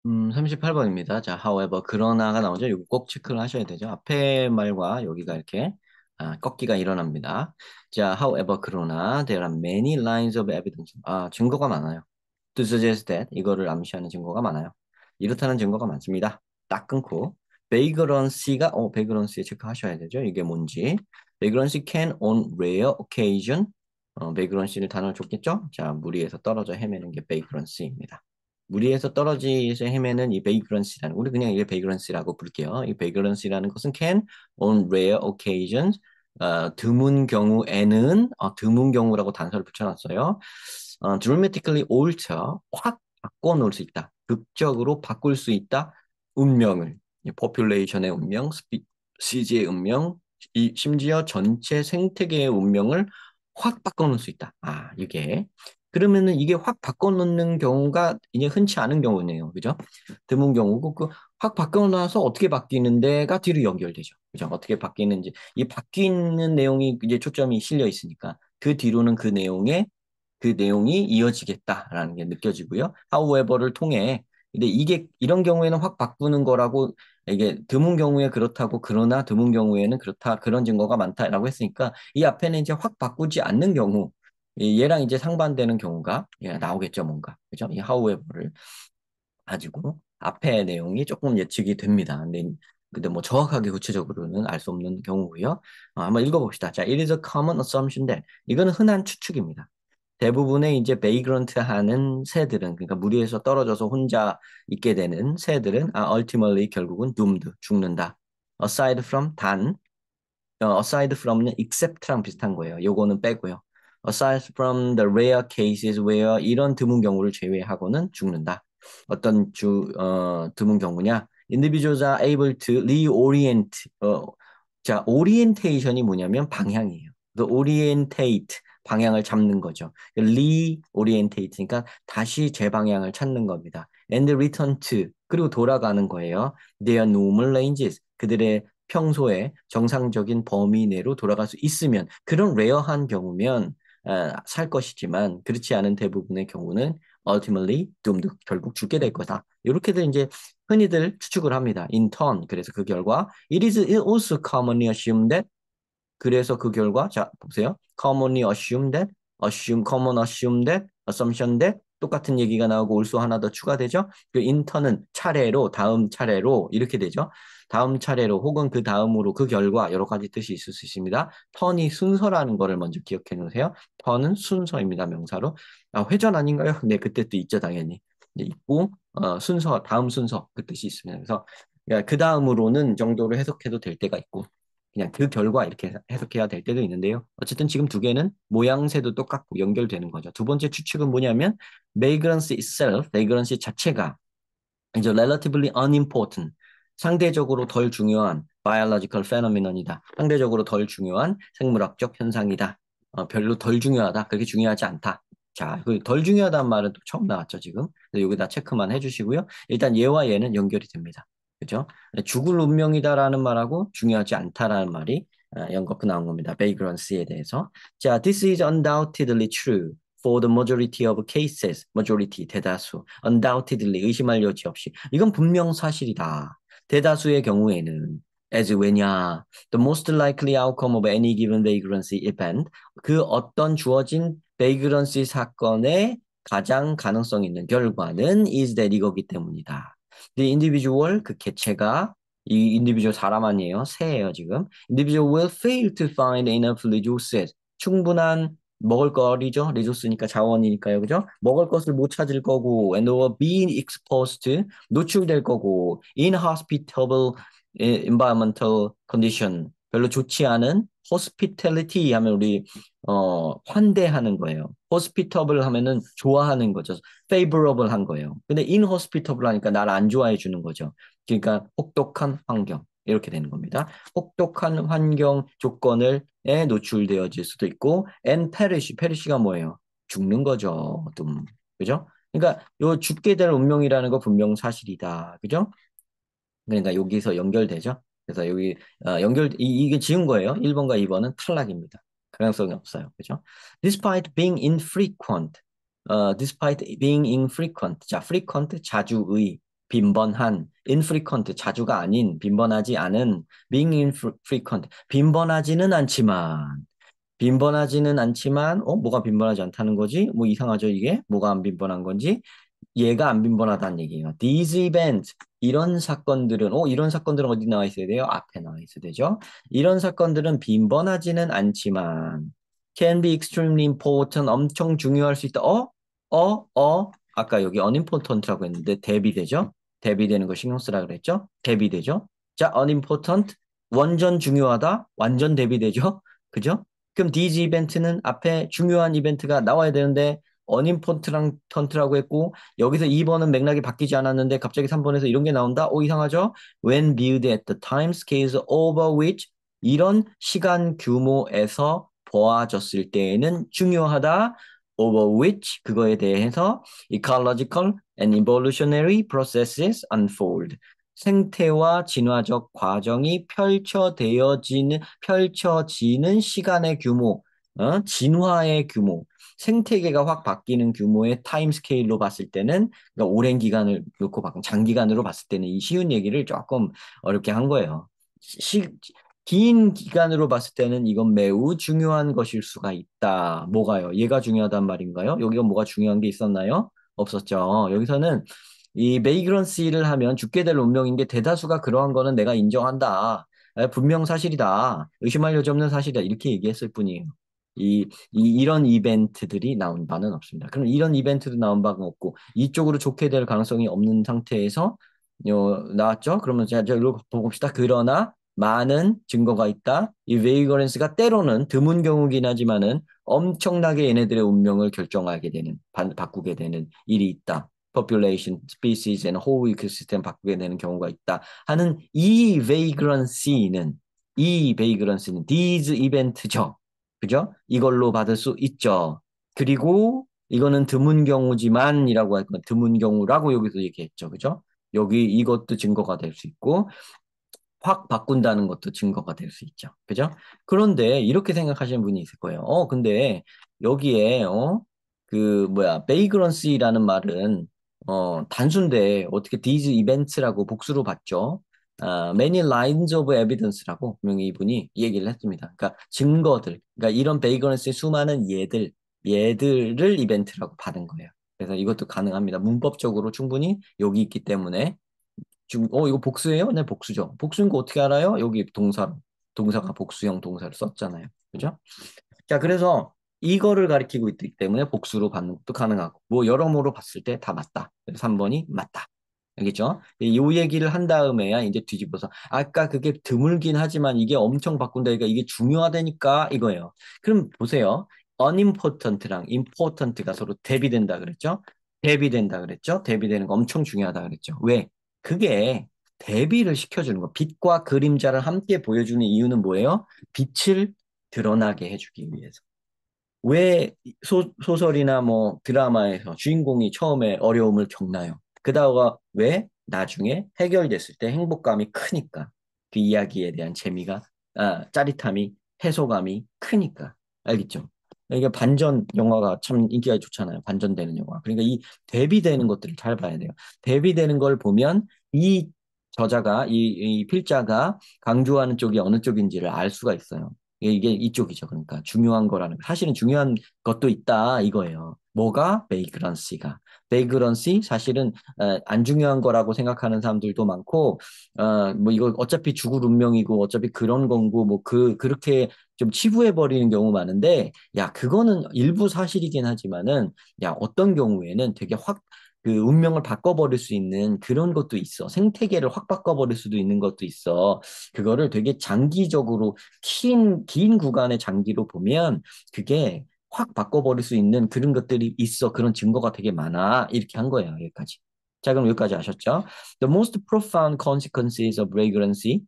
38번입니다. 자, however, 그러나가 나오죠. 이거 꼭 체크를 하셔야 되죠. 앞에 말과 여기가 이렇게 꺾기가 일어납니다. 자, however, 그러나 there are many lines of evidence. 증거가 많아요. To suggest that 이거를 암시하는 증거가 많아요. 이렇다는 증거가 많습니다. 딱 끊고 vagrancy가 vagrancy 체크하셔야 되죠. 이게 뭔지. vagrancy can on rare occasion. vagrancy를 단어를 줬겠죠? 자, 무리에서 떨어져 헤매는 게 vagrancy입니다. 무리에서 떨어지서 헤매는 이 vagrancy라는 우리 그냥 이게 vagrancy라고 부를게요. 이 vagrancy라는 것은 can on rare occasions 드문 경우에는 드문 경우라고 단서를 붙여놨어요. dramatically alter 확 바꿔놓을 수 있다. 극적으로 바꿀 수 있다. 운명을 population의 운명, 스피시즈의 운명, 심지어 전체 생태계의 운명을 확 바꿔놓을 수 있다. 이게 그러면은 이게 확 바꿔놓는 경우가 이제 흔치 않은 경우네요. 그죠? 드문 경우고 그 확 바꿔놔서 어떻게 바뀌는데가 뒤로 연결되죠. 그죠? 어떻게 바뀌는지 이 바뀌는 내용이 이제 초점이 실려 있으니까 그 뒤로는 그 내용이 이어지겠다라는 게 느껴지고요. however를 통해 근데 이게 이런 경우에는 확 바꾸는 거라고 이게 드문 경우에 그렇다고 그러나 드문 경우에는 그렇다 그런 증거가 많다라고 했으니까 이 앞에는 이제 확 바꾸지 않는 경우 얘랑 이제 상반되는 경우가 나오겠죠 뭔가 그죠? 이 however를 가지고 앞에 내용이 조금 예측이 됩니다. 근데 뭐 정확하게 구체적으로는 알 수 없는 경우고요. 한번 읽어봅시다. 자, it is a common assumption that 이거는 흔한 추측입니다. 대부분의 이제 베이그런트 하는 새들은 그러니까 무리에서 떨어져서 혼자 있게 되는 새들은 ultimately 결국은 doomed 죽는다. aside from aside from는 except랑 비슷한 거예요. 요거는 빼고요. aside from the rare cases where 이런 드문 경우를 제외하고는 죽는다. 드문 경우냐? Individuals are able to reorient. 자, orientation이 뭐냐면 방향이에요. The orientate 방향을 잡는 거죠. reorientate 그러니까 다시 재방향을 찾는 겁니다. And return to 그리고 돌아가는 거예요. Their normal ranges 그들의 평소에 정상적인 범위 내로 돌아갈 수 있으면 그런 레어한 경우면 살 것이지만 그렇지 않은 대부분의 경우는 ultimately doomed 결국 죽게 될 거다. 이렇게들 이제 흔히들 추측을 합니다. In turn 그래서 그 결과 it is also commonly assumed that 그래서 그 결과 자 보세요. commonly assumed that common assumed that assumption that 똑같은 얘기가 나오고 올수 하나 더 추가되죠. 그 인턴은 차례로 다음 차례로 이렇게 되죠. 다음 차례로 혹은 그 다음으로 그 결과 여러 가지 뜻이 있을 수 있습니다. 턴이 순서라는 거를 먼저 기억해 놓으세요. 턴은 순서입니다. 명사로. 회전 아닌가요? 네, 그 뜻도 있죠, 당연히. 네, 있고 순서 다음 순서 그 뜻이 있습니다. 그래서 그 다음으로는 정도로 해석해도 될 때가 있고 그냥 그 결과 이렇게 해석해야 될 때도 있는데요. 어쨌든 지금 두 개는 모양새도 똑같고 연결되는 거죠. 두 번째 추측은 뭐냐면 vagrancy itself, vagrancy 자체가 이제 relatively unimportant, 상대적으로 덜 중요한 biological phenomenon이다. 상대적으로 덜 중요한 생물학적 현상이다. 별로 덜 중요하다. 그렇게 중요하지 않다. 자, 그 덜 중요하다는 말은 또 처음 나왔죠, 지금. 그래서 여기다 체크만 해주시고요. 일단 얘와 얘는 연결이 됩니다. 그죠? 죽을 운명이다라는 말하고 중요하지 않다라는 말이 연거푸 나온 겁니다. vagrancy에 대해서. 자, this is undoubtedly true. For the majority of cases, majority 대다수, undoubtedly 의심할 여지 없이 이건 분명 사실이다. 대다수의 경우에는 as 왜냐, the most likely outcome of any given vagrancy event 그 어떤 주어진 vagrancy 사건의 가장 가능성 있는 결과는 is that 이거기 때문이다. The individual 그 개체가 이 individual 사람 아니에요, 새예요 지금. Individual will fail to find enough resources 충분한 먹을거리죠. 리소스니까 자원이니까요. 그죠? 먹을 것을 못 찾을 거고 and or being exposed 노출될 거고 inhospitable environmental condition 별로 좋지 않은 hospitality 하면 우리 환대하는 거예요. hospitable 하면은 좋아하는 거죠. favorable 한 거예요. 근데 inhospitable 하니까 나를 안 좋아해 주는 거죠. 그러니까 혹독한 환경 이렇게 되는 겁니다. 혹독한 환경 조건을 에 노출되어질 수도 있고 and perish가 뭐예요? 죽는 거죠. 그죠? 그러니까 요 죽게 될 운명이라는 거 분명 사실이다. 그죠? 그러니까 여기서 연결되죠. 그래서 여기 이게 지운 거예요. 1번과 2번은 탈락입니다. 가능성이 없어요. 그죠? Despite being infrequent. despite being infrequent. 자, frequent 자주의. 빈번한, infrequent, 자주가 아닌, 빈번하지 않은, being infrequent, 빈번하지는 않지만, 뭐가 빈번하지 않다는 거지? 뭐 이상하죠, 이게? 뭐가 안 빈번한 건지? 얘가 안 빈번하다는 얘기예요. These events, 이런 사건들은 어디 나와 있어야 돼요? 앞에 나와 있어야 되죠. 이런 사건들은 빈번하지는 않지만, can be extremely important, 엄청 중요할 수 있다. 아까 여기 unimportant라고 했는데 대비되죠? 대비되는 거 신경 쓰라 그랬죠? 대비되죠? 자, unimportant, 완전 중요하다, 완전 대비되죠? 그죠? 그럼 these event는 앞에 중요한 이벤트가 나와야 되는데 unimportant라고 했고 여기서 2번은 맥락이 바뀌지 않았는데 갑자기 3번에서 이런 게 나온다? 이상하죠? When viewed at the time scales over which 이런 시간 규모에서 보아졌을 때에는 중요하다. Over which 그거에 대해서 ecological and evolutionary processes unfold. 생태와 진화적 과정이 펼쳐지는 시간의 규모, 진화의 규모, 생태계가 확 바뀌는 규모의 타임 스케일로 봤을 때는, 그러니까 오랜 기간을 놓고 장기간으로 봤을 때는 이 쉬운 얘기를 조금 어렵게 한 거예요. 시, 긴 기간으로 봤을 때는 이건 매우 중요한 것일 수가 있다. 뭐가요? 얘가 중요하단 말인가요? 여기가 뭐가 중요한 게 있었나요? 없었죠. 여기서는 이 메이그런시를 하면 죽게 될 운명인 게 대다수가 그러한 거는 내가 인정한다. 분명 사실이다. 의심할 여지 없는 사실이다. 이렇게 얘기했을 뿐이에요. 이런 이벤트들이 나온 바는 없습니다. 그럼 이런 이벤트도 나온 바가 없고 이쪽으로 좋게 될 가능성이 없는 상태에서 나왔죠? 그러면 자, 이거 봅시다. 그러나 많은 증거가 있다. 이 베이거런스가 때로는 드문 경우긴 하지만은 엄청나게 얘네들의 운명을 결정하게 되는, 바꾸게 되는 일이 있다. population, species, and whole ecosystem 바꾸게 되는 경우가 있다 하는 이 베이그런스는 these event죠. 그죠? 이걸로 받을 수 있죠. 그리고 이거는 드문 경우지만이라고 할 건 드문 경우라고 여기서 얘기했죠. 그죠? 여기 이것도 증거가 될 수 있고 확 바꾼다는 것도 증거가 될 수 있죠. 그죠? 그런데 이렇게 생각하시는 분이 있을 거예요. 근데 여기에 베이그런시라는 말은 단순데 어떻게 these events라고 복수로 봤죠? many lines of evidence라고 분명히 이분이 얘기를 했습니다. 그러니까 증거들, 그러니까 이런 베이그런스의 수많은 얘들을 이벤트라고 받은 거예요. 그래서 이것도 가능합니다. 문법적으로 충분히 여기 있기 때문에 이거 복수예요? 네, 복수죠. 복수인 거 어떻게 알아요? 여기 동사가 복수형 동사를 썼잖아요. 그죠? 자, 그래서 이거를 가리키고 있기 때문에 복수로 받는 것도 가능하고, 뭐, 여러모로 봤을 때 다 맞다. 그래서 3번이 맞다. 알겠죠? 이 얘기를 한 다음에야 이제 뒤집어서, 아까 그게 드물긴 하지만 이게 엄청 바꾼다니까 이게 중요하다니까 이거예요. 그럼 보세요. unimportant랑 important가 서로 대비된다 그랬죠? 대비된다 그랬죠? 대비되는 거 엄청 중요하다 그랬죠? 왜? 그게 대비를 시켜주는 거. 빛과 그림자를 함께 보여주는 이유는 뭐예요? 빛을 드러나게 해주기 위해서. 왜 소설이나 뭐 드라마에서 주인공이 처음에 어려움을 겪나요? 그다가 왜 나중에 해결됐을 때 행복감이 크니까 그 이야기에 대한 재미가 짜릿함이 해소감이 크니까 알겠죠? 이게 반전 영화가 참 인기가 좋잖아요. 반전되는 영화. 그러니까 이 대비되는 것들을 잘 봐야 돼요. 대비되는 걸 보면 이 저자가 이 필자가 강조하는 쪽이 어느 쪽인지를 알 수가 있어요. 이게 이쪽이죠. 그러니까 중요한 거라는 거. 사실은 중요한 것도 있다 이거예요. 뭐가? 베이그런시가. 베이그런시 사실은 안 중요한 거라고 생각하는 사람들도 많고 뭐 이거 어차피 죽을 운명이고 어차피 그런 건고 뭐 그렇게 좀 치부해 버리는 경우 많은데 야 그거는 일부 사실이긴 하지만은 야 어떤 경우에는 되게 확 그 운명을 바꿔버릴 수 있는 그런 것도 있어. 생태계를 확 바꿔버릴 수도 있는 것도 있어. 그거를 되게 장기적으로 긴 구간의 장기로 보면 그게 확 바꿔버릴 수 있는 그런 것들이 있어. 그런 증거가 되게 많아. 이렇게 한 거예요. 여기까지. 자, 그럼 여기까지 아셨죠? The most profound consequences of vagrancy.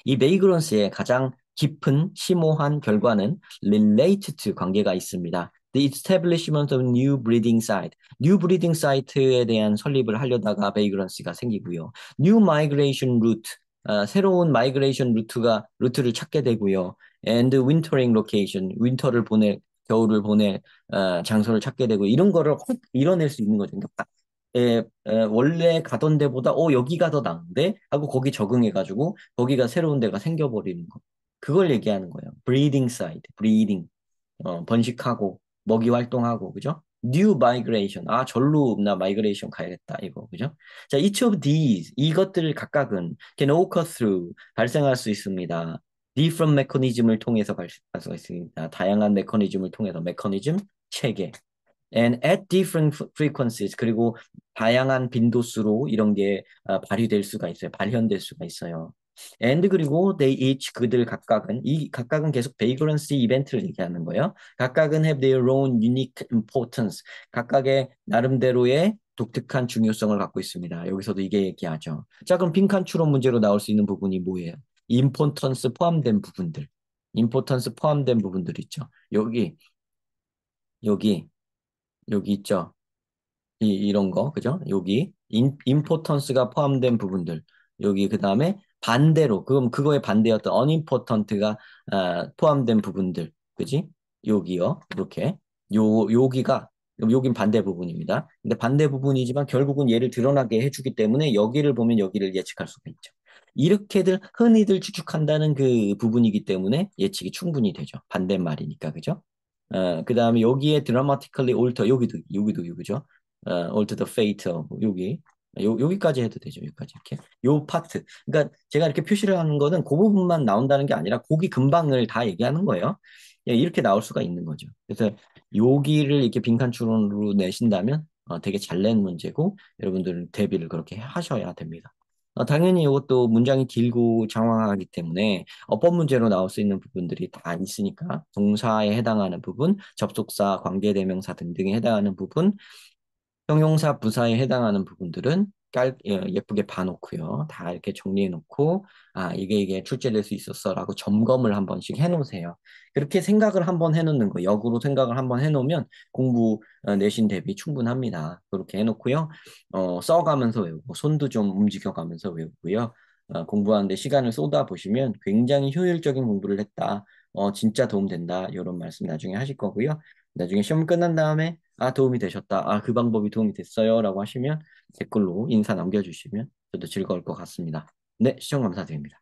이 베이그런스의 가장 깊은 심오한 결과는 related to 관계가 있습니다. The establishment of new breeding site. new breeding site에 대한 설립을 하려다가 베이그런스가 생기고요. new migration route. 새로운 마이그레이션 루트를 찾게 되고요. and wintering location. 겨울을 보낼 장소를 찾게 되고 이런 거를 확 이뤄낼 수 있는 거죠. 그러니까 원래 가던 데보다 여기가 더 나은데 하고 거기 적응해가지고 거기가 새로운 데가 생겨버리는 거. 그걸 얘기하는 거예요. breeding side, breeding. 번식하고 먹이 활동하고 그죠? New migration. 아, 절로 나 마이그레이션 가야겠다 이거 그죠? 자, each of these 이것들 각각은 can occur through 발생할 수 있습니다. different mechanism을 통해서 발생할 수 있습니다. 다양한 메커니즘을 통해서 메커니즘 체계. And at different frequencies 그리고 다양한 빈도수로 이런 게 발휘될 수가 있어요. 발현될 수가 있어요. And 그리고 they each 그들 각각은 이 각각은 계속 vagrancy 이벤트를 얘기하는 거예요. 각각은 have their own unique importance. 각각의 나름대로의 독특한 중요성을 갖고 있습니다. 여기서도 이게 얘기하죠. 자, 그럼 빈칸 추론 문제로 나올 수 있는 부분이 뭐예요? importance 포함된 부분들. importance 포함된 부분들 있죠. 여기 여기 있죠. 이런 거, 그죠? 여기 임포턴스가 포함된 부분들. 여기 그 다음에 반대로, 그럼 그거의 반대였던 unimportant가 포함된 부분들. 그지? 여기요. 이렇게. 여기가, 여긴 반대 부분입니다. 근데 반대 부분이지만 결국은 얘를 드러나게 해주기 때문에 여기를 보면 여기를 예측할 수가 있죠. 이렇게들 흔히들 추측한다는 그 부분이기 때문에 예측이 충분히 되죠. 반대말이니까, 그죠? 그 다음에 여기에 dramatically alter, 여기도, 그죠? alter the fate, 여기. 여기까지 해도 되죠. 여기까지 이렇게. 요 파트. 그러니까 제가 이렇게 표시를 하는 거는 그 부분만 나온다는 게 아니라 거기 근방을 다 얘기하는 거예요. 예, 이렇게 나올 수가 있는 거죠. 그래서 여기를 이렇게 빈칸 추론으로 내신다면 되게 잘 낸 문제고 여러분들은 대비를 그렇게 하셔야 됩니다. 당연히 이것도 문장이 길고 장황하기 때문에 어법 문제로 나올 수 있는 부분들이 다 있으니까 동사에 해당하는 부분, 접속사, 관계대명사 등등에 해당하는 부분, 형용사, 부사에 해당하는 부분들은 예쁘게 봐놓고요. 다 이렇게 정리해놓고 이게 출제될 수 있었어라고 점검을 한 번씩 해놓으세요. 그렇게 생각을 한번 해놓는 거, 역으로 생각을 한번 해놓으면 공부 내신 대비 충분합니다. 그렇게 해놓고요. 써가면서 외우고 손도 좀 움직여가면서 외우고요. 공부하는데 시간을 쏟아보시면 굉장히 효율적인 공부를 했다. 진짜 도움된다. 이런 말씀 나중에 하실 거고요. 나중에 시험 끝난 다음에 도움이 되셨다. 그 방법이 도움이 됐어요. 라고 하시면 댓글로 인사 남겨주시면 저도 즐거울 것 같습니다. 네, 시청 감사드립니다.